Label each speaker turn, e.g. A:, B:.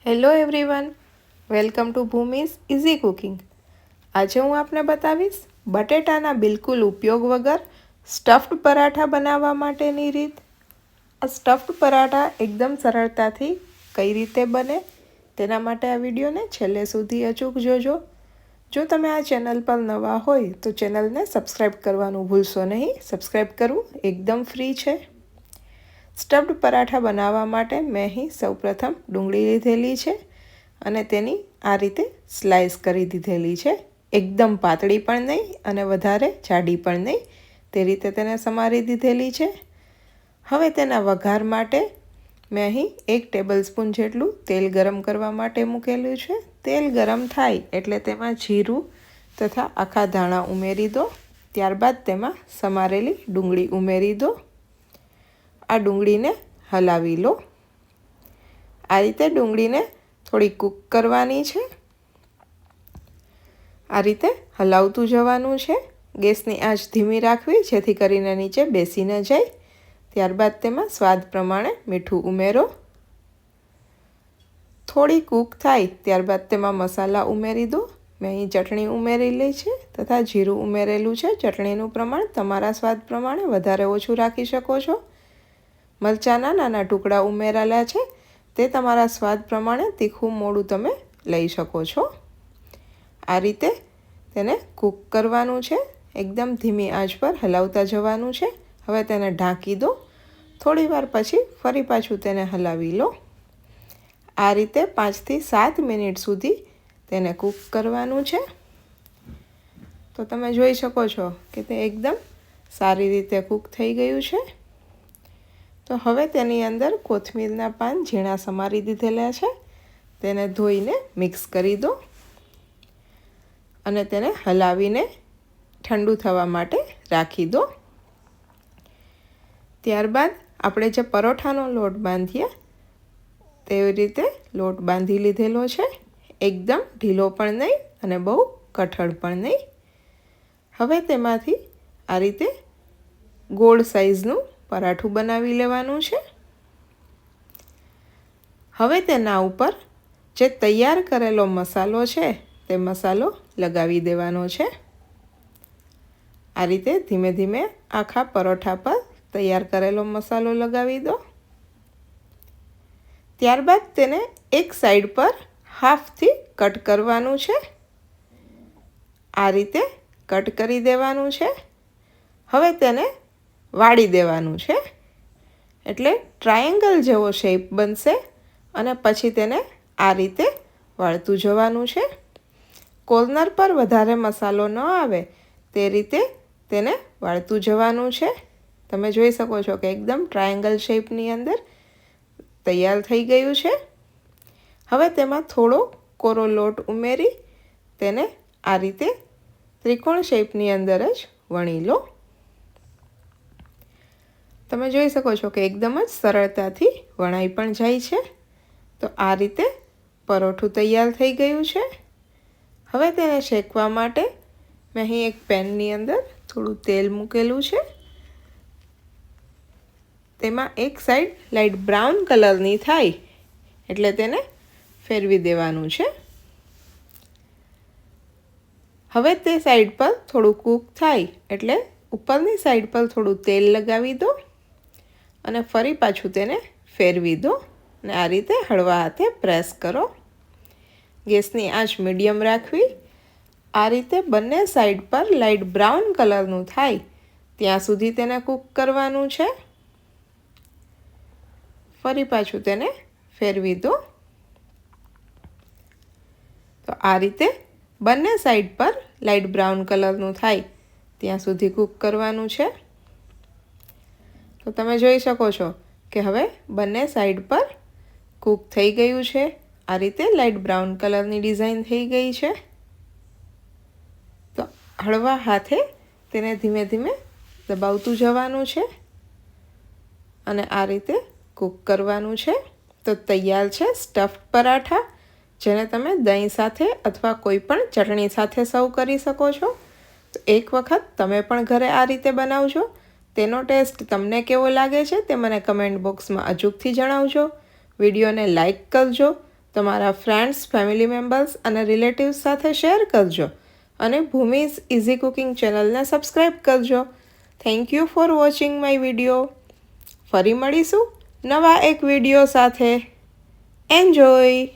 A: Hello everyone, welcome to Bhumi's easy cooking. આજે હું આપને બતાવીશ બટેટાના બિલકુલ ઉપયોગ વગર સ્ટફ્ડ પરાઠા બનાવવા માટેની રીત। આ સ્ટફ્ડ પરાઠા એકદમ સરળતાથી કઈ રીતે બને તેના માટે આ વિડીયોને છેલ્લે સુધી અચૂક જોજો। જો તમે આ ચેનલ પર નવા હોય તો ચેનલને સબસ્ક્રાઈબ કરવાનું ભૂલશો નહીં। સબસ્ક્રાઈબ કરવું એકદમ ફ્રી છે। સ્ટફ્ડ પરાઠા બનાવવા માટે મેં અહીં સૌપ્રથમ ડુંગળી લીધેલી છે અને તેની આ રીતે સ્લાઈસ કરી દીધેલી છે। એકદમ પાતળી પણ નહીં અને વધારે જાડી પણ નહીં, તે રીતે તેને સમારી દીધેલી છે। હવે તેના વઘાર માટે મેં અહીં 1 ટેબલસ્પૂન જેટલું તેલ ગરમ કરવા માટે મૂકેલું છે। તેલ ગરમ થાય એટલે તેમાં જીરું તથા આખા ધાણા ઉમેરી દો। ત્યારબાદ તેમાં સમારેલી ડુંગળી ઉમેરી દો। આ ડુંગળીને હલાવી લો। આ રીતે ડુંગળીને થોડી કૂક કરવાની છે। આ રીતે હલાવતું જવાનું છે। ગેસની આંચ ધીમી રાખવી જેથી કરીને નીચે બેસી ન જાય। ત્યારબાદ તેમાં સ્વાદ પ્રમાણે મીઠું ઉમેરો। થોડી કૂક થાય ત્યારબાદ તેમાં મસાલા ઉમેરી દો। મેં અહીં ચટણી ઉમેરેલી છે તથા જીરું ઉમેરેલું છે। ચટણીનું પ્રમાણ તમારા સ્વાદ પ્રમાણે વધારે ઓછું રાખી શકો છો। મરચાંના નાના ટુકડા ઉમેરેલા છે, તે તમારા સ્વાદ પ્રમાણે તીખું મોડું તમે લઈ શકો છો। આ રીતે તેને કૂક કરવાનું છે। એકદમ ધીમી આંચ પર હલાવતા જવાનું છે। હવે તેને ઢાંકી દો। થોડી વાર પછી ફરી પાછું તેને હલાવી લો। આ રીતે 5 થી 7 મિનિટ સુધી તેને કૂક કરવાનું છે। તો તમે જોઈ શકો છો કે તે એકદમ સારી રીતે કૂક થઈ ગયું છે। તો હવે તેની અંદર કોથમીરના પાન ઝીણા સમારી દીધેલા છે, તેને ધોઈને મિક્સ કરી દો અને તેને હલાવીને ઠંડુ થવા માટે રાખી દો। ત્યારબાદ આપણે જે પરોઠાનો લોટ બાંધીએ તેવી રીતે લોટ બાંધી લીધેલો છે। એકદમ ઢીલો પણ નહીં અને બહુ કઠણ પણ નહીં। હવે તેમાંથી આ રીતે ગોળ સાઈઝનું પરાઠું બનાવી લેવાનું છે। હવે તેના ઉપર જે તૈયાર કરેલો મસાલો છે તે મસાલો લગાવી દેવાનો છે। આ રીતે ધીમે ધીમે આખા પરોઠા પર તૈયાર કરેલો મસાલો લગાવી દો। ત્યારબાદ તેને એક સાઈડ પર હાફથી કટ કરવાનું છે। આ રીતે કટ કરી દેવાનું છે। હવે તેને વાળી દેવાનું છે, એટલે ટ્રાયેંગલ જેવો શેપ બનશે અને પછી તેને આ રીતે વાળતું જવાનું છે। કોર્નર પર વધારે મસાલો ન આવે તે રીતે તેને વાળતું જવાનું છે। તમે જોઈ શકો છો કે એકદમ ટ્રાયેંગલ શેપની અંદર તૈયાર થઈ ગયું છે। હવે તેમાં થોડો કોરો લોટ ઉમેરી તેને આ રીતે ત્રિકોણ શેપની અંદર જ વણી લો। તમે જોઈ શકો છો કે એકદમ જ સરળતાથી વણાઈ પણ જાય છે। તો આ રીતે પરોઠું તૈયાર થઈ ગયું છે। હવે તેને શેકવા માટે મેં અહીં એક પેનની અંદર થોડું તેલ મૂકેલું છે। તેમાં એક સાઈડ લાઇટ બ્રાઉન કલરની થાય એટલે તેને ફેરવી દેવાનું છે। હવે તે સાઈડ પર થોડું કૂક થાય એટલે ઉપરની સાઈડ પર થોડું તેલ લગાવી દો અને ફરી પાછું તેને ફેરવી દો અને આ રીતે હળવા હાથે પ્રેસ કરો। ગેસની આંચ મીડિયમ રાખવી। આ રીતે બંને સાઈડ પર લાઇટ બ્રાઉન કલરનું થાય ત્યાં સુધી તેને કૂક કરવાનું છે। ફરી પાછું તેને ફેરવી દો। તો આ રીતે બંને સાઈડ પર લાઇટ બ્રાઉન કલરનું થાય ત્યાં સુધી કૂક કરવાનું છે। તો તમે જોઈ શકો છો કે હવે બંને સાઈડ પર કૂક થઈ ગયું છે। આ રીતે લાઇટ બ્રાઉન કલરની ડિઝાઇન થઈ ગઈ છે। તો હળવા હાથે તેને ધીમે ધીમે દબાવતું જવાનું છે અને આ રીતે કૂક કરવાનું છે। તો તૈયાર છે સ્ટફ્ડ પરાઠા, જેને તમે દહીં સાથે અથવા કોઈ પણ ચટણી સાથે સર્વ કરી શકો છો। તો એક વખત તમે પણ ઘરે આ રીતે બનાવજો। તેનો ટેસ્ટ તમને કેવો લાગે છે તે મને કમેન્ટ બોક્સમાં અચૂકથી જણાવજો। વિડીયોને લાઈક કરજો તમારા ફ્રેન્ડ્સ, ફેમિલી મેમ્બર્સ અને રિલેટિવ્સ સાથે શેર કરજો અને ભૂમિઝ ઇઝી કુકિંગ ચેનલને સબસ્ક્રાઈબ કરજો. Thank you for watching my video. ફરી મળીશું નવા એક વિડીયો સાથે. એન્જોય.